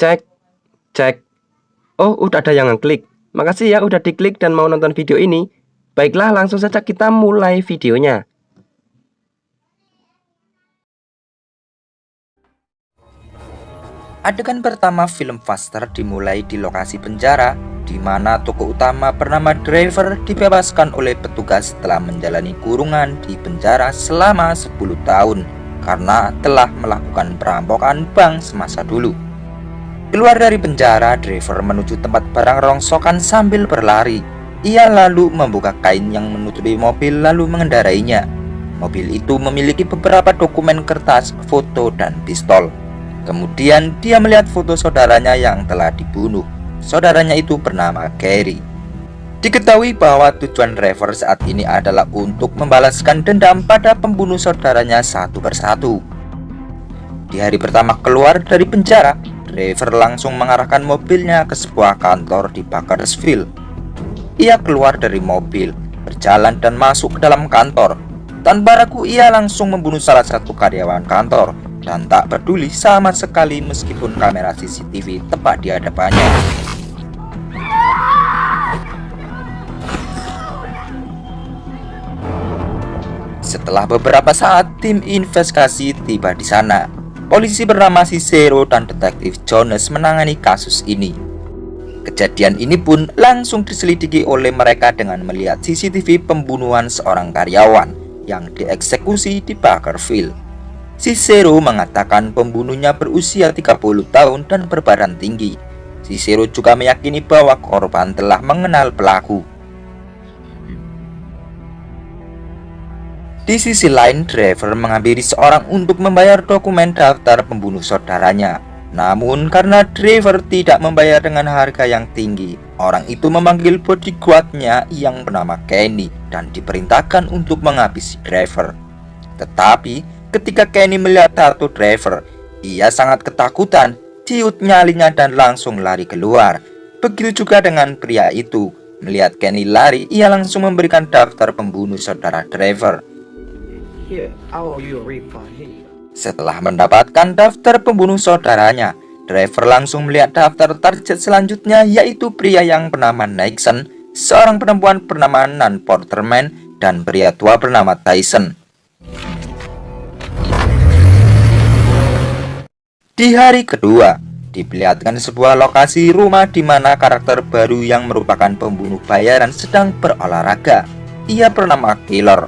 Cek, cek. Oh, udah ada yang ngeklik. Makasih ya udah diklik dan mau nonton video ini. Baiklah, langsung saja kita mulai videonya. Adegan pertama film Faster dimulai di lokasi penjara, di mana tokoh utama bernama Driver dibebaskan oleh petugas setelah menjalani kurungan di penjara selama 10 tahun karena telah melakukan perampokan bank semasa dulu. Keluar dari penjara, Driver menuju tempat barang rongsokan sambil berlari. Ia lalu membuka kain yang menutupi mobil lalu mengendarainya. Mobil itu memiliki beberapa dokumen kertas, foto, dan pistol. Kemudian dia melihat foto saudaranya yang telah dibunuh. Saudaranya itu bernama Gary. Diketahui bahwa tujuan Driver saat ini adalah untuk membalaskan dendam pada pembunuh saudaranya satu persatu. Di hari pertama keluar dari penjara, Driver langsung mengarahkan mobilnya ke sebuah kantor di Bakersfield. Ia keluar dari mobil, berjalan dan masuk ke dalam kantor. Tanpa ragu ia langsung membunuh salah satu karyawan kantor dan tak peduli sama sekali meskipun kamera CCTV tepat di hadapannya. Setelah beberapa saat, tim investigasi tiba di sana. Polisi bernama Cicero dan detektif Jones menangani kasus ini. Kejadian ini pun langsung diselidiki oleh mereka dengan melihat CCTV pembunuhan seorang karyawan yang dieksekusi di Bakersfield. Cicero mengatakan pembunuhnya berusia 30 tahun dan berbadan tinggi. Cicero juga meyakini bahwa korban telah mengenal pelaku. Di sisi lain, Driver menghampiri seorang untuk membayar dokumen daftar pembunuh saudaranya. Namun karena Driver tidak membayar dengan harga yang tinggi, orang itu memanggil bodyguardnya yang bernama Kenny dan diperintahkan untuk menghabisi Driver. Tetapi ketika Kenny melihat tato Driver, ia sangat ketakutan, ciut nyalinya dan langsung lari keluar. Begitu juga dengan pria itu. Melihat Kenny lari, ia langsung memberikan daftar pembunuh saudara Driver. Setelah mendapatkan daftar pembunuh saudaranya, Driver langsung melihat daftar target selanjutnya, yaitu pria yang bernama Nixon, seorang perempuan bernama Nan Porterman, dan pria tua bernama Tyson. Di hari kedua, diperlihatkan sebuah lokasi rumah di mana karakter baru yang merupakan pembunuh bayaran sedang berolahraga. Ia bernama Killer.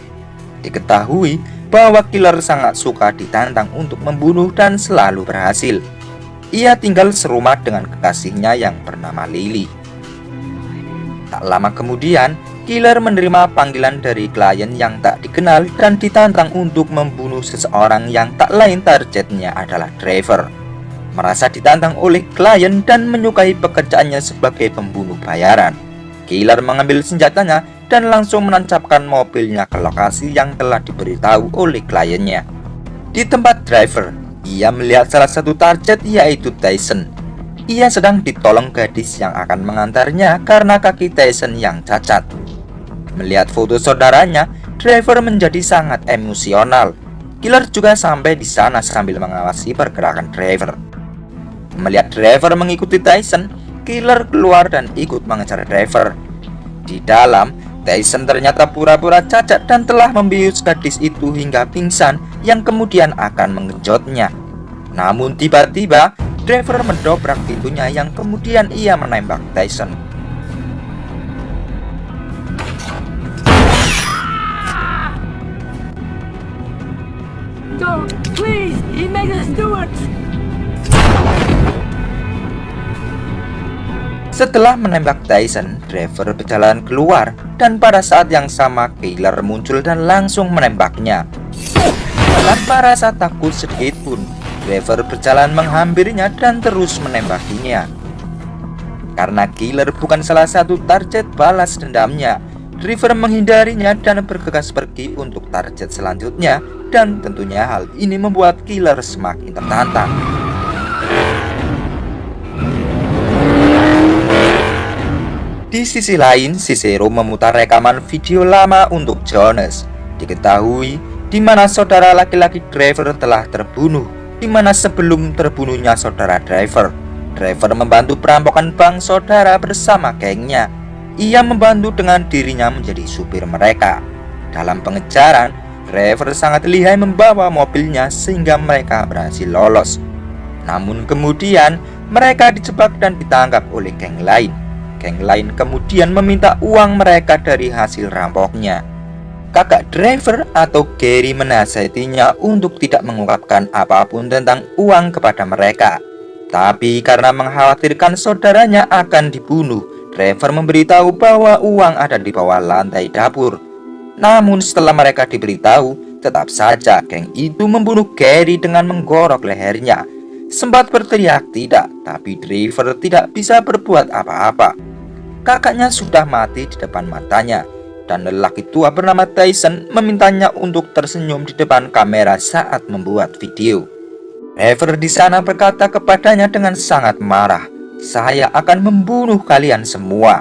Diketahui bahwa Killer sangat suka ditantang untuk membunuh dan selalu berhasil. Ia tinggal serumah dengan kekasihnya yang bernama Lily. Tak lama kemudian, Killer menerima panggilan dari klien yang tak dikenal dan ditantang untuk membunuh seseorang yang tak lain targetnya adalah Driver. Merasa ditantang oleh klien dan menyukai pekerjaannya sebagai pembunuh bayaran, Killer mengambil senjatanya dan langsung menancapkan mobilnya ke lokasi yang telah diberitahu oleh kliennya. Di tempat Driver, ia melihat salah satu target, yaitu Tyson. Ia sedang ditolong gadis yang akan mengantarnya karena kaki Tyson yang cacat. Melihat foto saudaranya, Driver menjadi sangat emosional. Killer juga sampai di sana sambil mengawasi pergerakan Driver. Melihat Driver mengikuti Tyson, Killer keluar dan ikut mengejar Driver. Di dalam, Tyson ternyata pura-pura cacat dan telah membius gadis itu hingga pingsan yang kemudian akan menggenjotnya. Namun tiba-tiba, Driver mendobrak pintunya yang kemudian ia menembak Tyson. Don't, please, he made us do it. Setelah menembak Tyson, Driver berjalan keluar dan pada saat yang sama Killer muncul dan langsung menembaknya. Tanpa rasa takut sedikit pun, Driver berjalan menghampirinya dan terus menembakinya. Karena Killer bukan salah satu target balas dendamnya, Driver menghindarinya dan bergegas pergi untuk target selanjutnya, dan tentunya hal ini membuat Killer semakin tertantang. Di sisi lain, Cicero memutar rekaman video lama untuk Jones. Diketahui di mana saudara laki-laki Driver telah terbunuh. di mana sebelum terbunuhnya saudara Driver membantu perampokan bank saudara bersama gengnya. Ia membantu dengan dirinya menjadi supir mereka. Dalam pengejaran, Driver sangat lihai membawa mobilnya sehingga mereka berhasil lolos. Namun kemudian mereka dijebak dan ditangkap oleh geng lain. Geng lain kemudian meminta uang mereka dari hasil rampoknya. Kakak Driver atau Gary menasihatinya untuk tidak mengungkapkan apapun tentang uang kepada mereka. Tapi karena mengkhawatirkan saudaranya akan dibunuh, Driver memberitahu bahwa uang ada di bawah lantai dapur. Namun setelah mereka diberitahu, tetap saja geng itu membunuh Gary dengan menggorok lehernya. Sempat berteriak tidak, tapi Driver tidak bisa berbuat apa-apa. Kakaknya sudah mati di depan matanya, dan lelaki tua bernama Tyson memintanya untuk tersenyum di depan kamera saat membuat video. Driver di sana berkata kepadanya dengan sangat marah, "Saya akan membunuh kalian semua."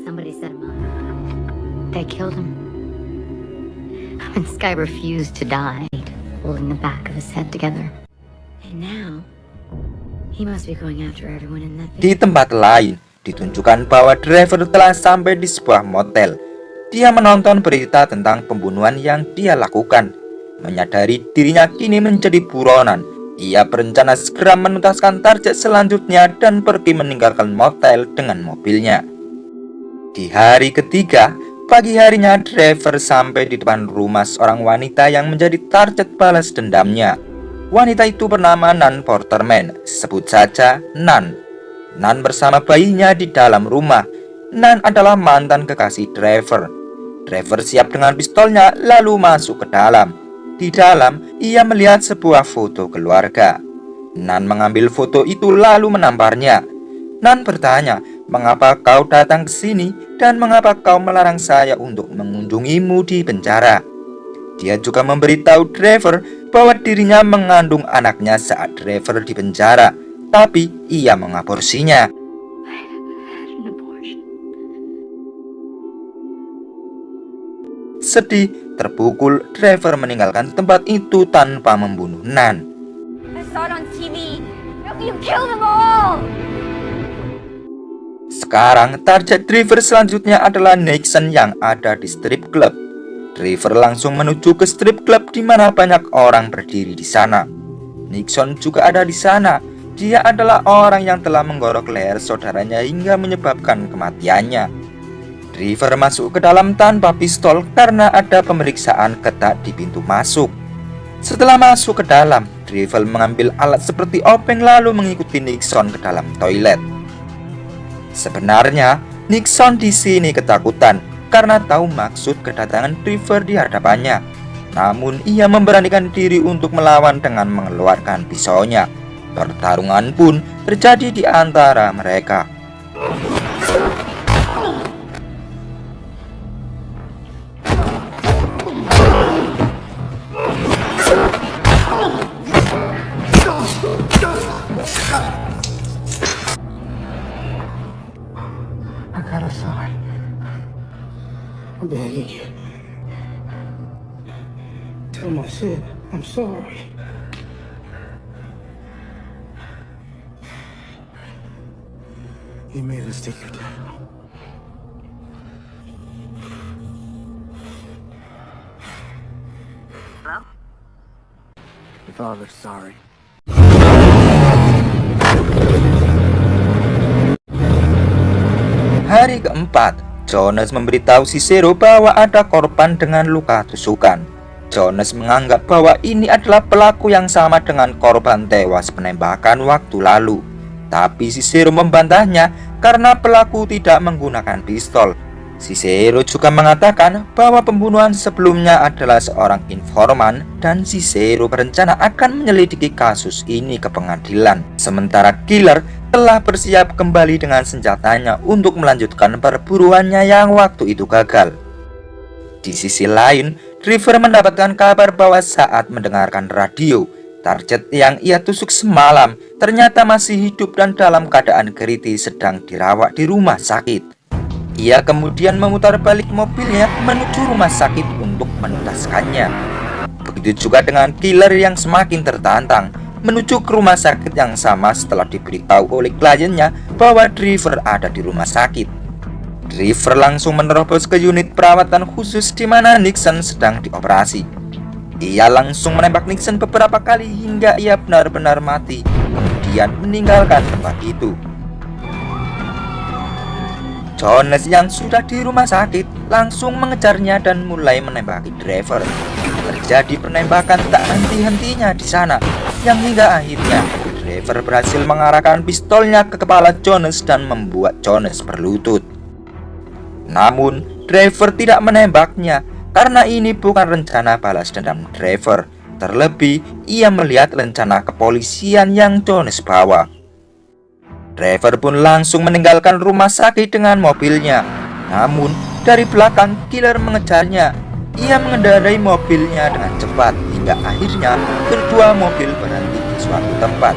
Somebody set him up. They killed him. And this guy refused to die, holding the back of his head together. And now he must be going after everyone in that Di tempat lain, ditunjukkan bahwa Driver telah sampai di sebuah motel. Dia menonton berita tentang pembunuhan yang dia lakukan. Menyadari dirinya kini menjadi buronan, ia berencana segera menuntaskan target selanjutnya dan pergi meninggalkan motel dengan mobilnya. Di hari ketiga, pagi harinya Driver sampai di depan rumah seorang wanita yang menjadi target balas dendamnya. Wanita itu bernama Nan Porterman, sebut saja Nan. Nan bersama bayinya di dalam rumah. Nan adalah mantan kekasih Driver. Driver siap dengan pistolnya lalu masuk ke dalam. Di dalam, ia melihat sebuah foto keluarga. Nan mengambil foto itu lalu menamparnya. Nan bertanya, "Mengapa kau datang ke sini dan mengapa kau melarang saya untuk mengunjungimu di penjara?" Dia juga memberitahu Driver bahwa dirinya mengandung anaknya saat Driver di penjara, tapi ia mengaborsinya. Sedih, terpukul, Driver meninggalkan tempat itu tanpa membunuh Nan. I saw it on TV. You killed them all! Sekarang target Driver selanjutnya adalah Nixon yang ada di strip club. Driver langsung menuju ke strip club di mana banyak orang berdiri di sana. Nixon juga ada di sana. Dia adalah orang yang telah menggorok leher saudaranya hingga menyebabkan kematiannya. Driver masuk ke dalam tanpa pistol karena ada pemeriksaan ketat di pintu masuk. Setelah masuk ke dalam, Driver mengambil alat seperti obeng lalu mengikuti Nixon ke dalam toilet. Sebenarnya, Nixon di sini ketakutan karena tahu maksud kedatangan Driver di hadapannya. Namun ia memberanikan diri untuk melawan dengan mengeluarkan pisaunya. Pertarungan pun terjadi di antara mereka. I got a sign. I'm begging you. Tell my Sid I'm sorry. He made us take you down. Hello? Your father's sorry. Hari keempat, Jonas memberitahu Cicero bahwa ada korban dengan luka tusukan. Jonas menganggap bahwa ini adalah pelaku yang sama dengan korban tewas penembakan waktu lalu. Tapi Cicero membantahnya karena pelaku tidak menggunakan pistol. Cicero juga mengatakan bahwa pembunuhan sebelumnya adalah seorang informan dan Cicero berencana akan menyelidiki kasus ini ke pengadilan. Sementara killer telah bersiap kembali dengan senjatanya untuk melanjutkan perburuannya yang waktu itu gagal. Di sisi lain, Driver mendapatkan kabar bahwa saat mendengarkan radio, target yang ia tusuk semalam ternyata masih hidup dan dalam keadaan kritis sedang dirawat di rumah sakit. Ia kemudian memutar balik mobilnya menuju rumah sakit untuk menuntaskannya. Begitu juga dengan killer yang semakin tertantang menuju ke rumah sakit yang sama setelah diberitahu oleh kliennya bahwa Driver ada di rumah sakit. Driver langsung menerobos ke unit perawatan khusus di mana Nixon sedang dioperasi. Ia langsung menembak Nixon beberapa kali hingga ia benar-benar mati, kemudian meninggalkan tempat itu. Jones yang sudah di rumah sakit langsung mengejarnya dan mulai menembaki Driver. Terjadi penembakan tak henti-hentinya di sana, yang hingga akhirnya Driver berhasil mengarahkan pistolnya ke kepala Jones dan membuat Jones berlutut. Namun, Driver tidak menembaknya karena ini bukan rencana balas dendam Driver. Terlebih, ia melihat rencana kepolisian yang Jones bawa. Driver pun langsung meninggalkan rumah sakit dengan mobilnya. Namun, dari belakang killer mengejarnya. Ia mengendarai mobilnya dengan cepat hingga akhirnya kedua mobil berhenti di suatu tempat.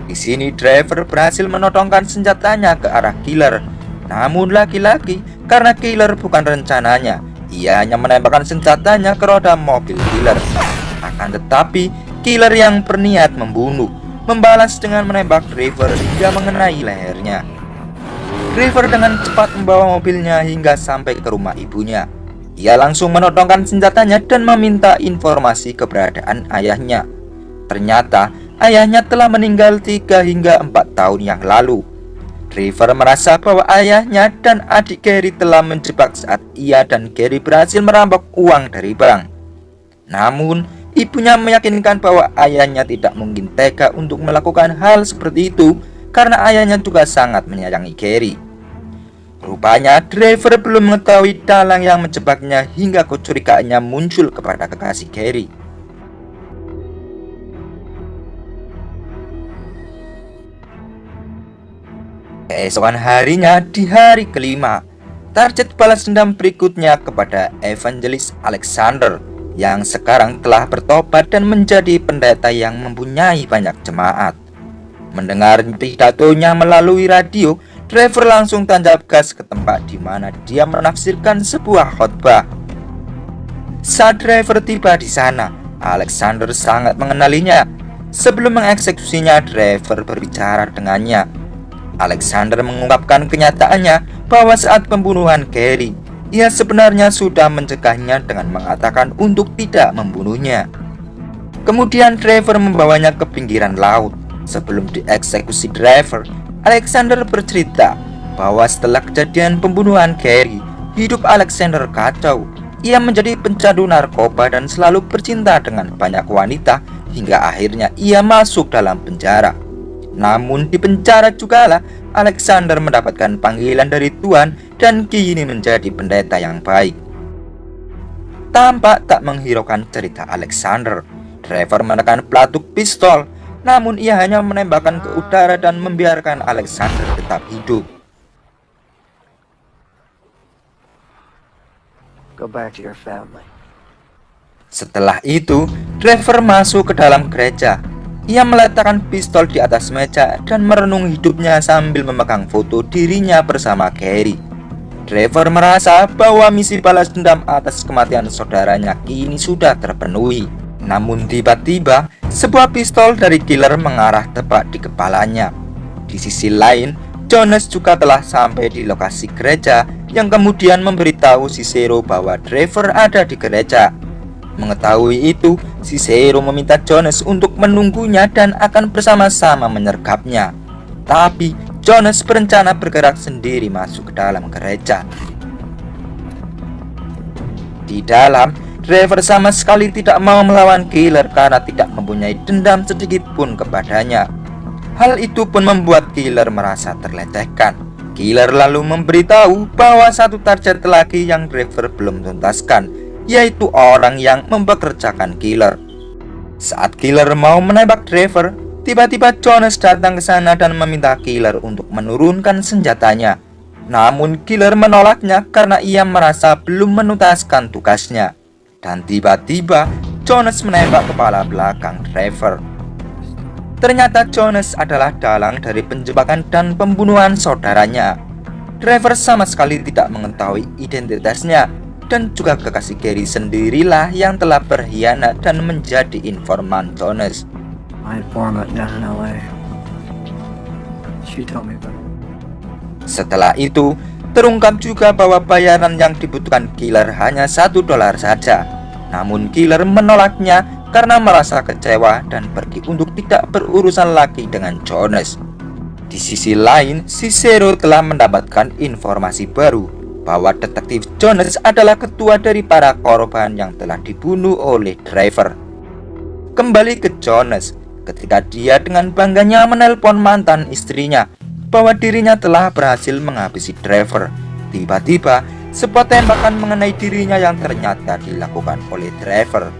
Di sini Driver berhasil menodongkan senjatanya ke arah killer. Namun lagi-lagi karena killer bukan rencananya, ia hanya menembakkan senjatanya ke roda mobil killer. Akan tetapi killer yang berniat membunuh membalas dengan menembak Driver hingga mengenai lehernya. Driver dengan cepat membawa mobilnya hingga sampai ke rumah ibunya. Ia langsung menodongkan senjatanya dan meminta informasi keberadaan ayahnya. Ternyata ayahnya telah meninggal 3 hingga 4 tahun yang lalu. Driver merasa bahwa ayahnya dan adik Gary telah menjebak saat ia dan Gary berhasil merampok uang dari bank. Namun, ibunya meyakinkan bahwa ayahnya tidak mungkin tega untuk melakukan hal seperti itu karena ayahnya juga sangat menyayangi Gary. Rupanya Driver belum mengetahui dalang yang menjebaknya hingga kecurigaannya muncul kepada kekasih Gary. Keesokan harinya di hari kelima, target balas dendam berikutnya kepada Evangelist Alexander yang sekarang telah bertobat dan menjadi pendeta yang mempunyai banyak jemaat. Mendengar pidatonya melalui radio, Driver langsung tancap gas ke tempat di mana dia menafsirkan sebuah khotbah. Saat Driver tiba di sana, Alexander sangat mengenalinya. Sebelum mengeksekusinya, Driver berbicara dengannya. Alexander mengungkapkan kenyataannya bahwa saat pembunuhan Gary, ia sebenarnya sudah mencegahnya dengan mengatakan untuk tidak membunuhnya. Kemudian Driver membawanya ke pinggiran laut. Sebelum dieksekusi Driver, Alexander bercerita bahwa setelah kejadian pembunuhan Gary, hidup Alexander kacau. Ia menjadi pencandu narkoba dan selalu bercinta dengan banyak wanita hingga akhirnya ia masuk dalam penjara. Namun di penjara jugalah Alexander mendapatkan panggilan dari Tuhan dan kini menjadi pendeta yang baik. Tampak tak menghiraukan cerita Alexander, Driver menekan pelatuk pistol, namun ia hanya menembakkan ke udara dan membiarkan Alexander tetap hidup. Go back to your family. Setelah itu, Driver masuk ke dalam gereja. Ia meletakkan pistol di atas meja dan merenung hidupnya sambil memegang foto dirinya bersama Gary. Driver merasa bahwa misi balas dendam atas kematian saudaranya kini sudah terpenuhi. Namun tiba-tiba, sebuah pistol dari killer mengarah tepat di kepalanya. Di sisi lain, Jones juga telah sampai di lokasi gereja yang kemudian memberitahu Cicero bahwa Driver ada di gereja. Mengetahui itu, Cicero meminta Jones untuk menunggunya dan akan bersama-sama menyergapnya. Tapi Jones berencana bergerak sendiri masuk ke dalam gereja. Di dalam, Driver sama sekali tidak mau melawan killer karena tidak mempunyai dendam sedikit pun kepadanya. Hal itu pun membuat killer merasa terlecehkan. Killer lalu memberitahu bahwa satu target lagi yang Driver belum tuntaskan, yaitu orang yang mempekerjakan killer. Saat killer mau menembak Driver, tiba-tiba Jones datang ke sana dan meminta killer untuk menurunkan senjatanya. Namun killer menolaknya karena ia merasa belum menuntaskan tugasnya. Dan tiba-tiba Jonas menembak kepala belakang Trevor. Ternyata Jonas adalah dalang dari penjebakan dan pembunuhan saudaranya. Trevor sama sekali tidak mengetahui identitasnya, dan juga kekasih Gary sendirilah yang telah berkhianat dan menjadi informan Jonas. My informant down in LA. She told me about it. Setelah itu, terungkap juga bahwa bayaran yang dibutuhkan killer hanya $1 saja. Namun killer menolaknya karena merasa kecewa dan pergi untuk tidak berurusan lagi dengan Jonas. Di sisi lain, Cicero telah mendapatkan informasi baru bahwa detektif Jonas adalah ketua dari para korban yang telah dibunuh oleh Trevor. Kembali ke Jonas, ketika dia dengan bangganya menelpon mantan istrinya bahwa dirinya telah berhasil menghabisi Trevor. Tiba-tiba, sebuah tembakan mengenai dirinya yang ternyata dilakukan oleh Trevor.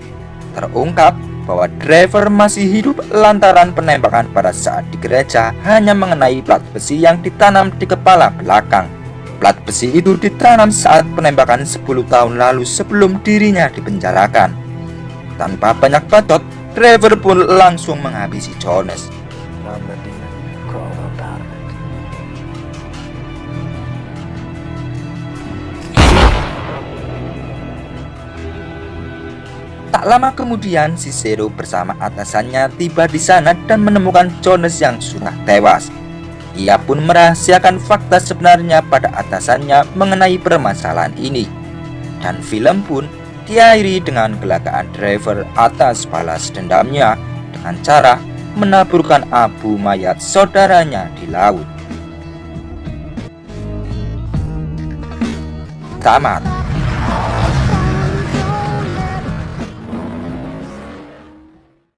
Terungkap bahwa Trevor masih hidup lantaran penembakan pada saat di gereja hanya mengenai plat besi yang ditanam di kepala belakang. Plat besi itu ditanam saat penembakan 10 tahun lalu sebelum dirinya dipenjarakan. Tanpa banyak bacot, Trevor pun langsung menghabisi Jonas. I'm the demon crawled up out of it. Tak lama kemudian, Cicero bersama atasannya tiba di sana dan menemukan Jonas yang sudah tewas. Ia pun merahasiakan fakta sebenarnya pada atasannya mengenai permasalahan ini. Dan film pun diakhiri dengan kecelakaan Trevor atas balas dendamnya dengan cara menaburkan abu mayat saudaranya di laut. Tamat.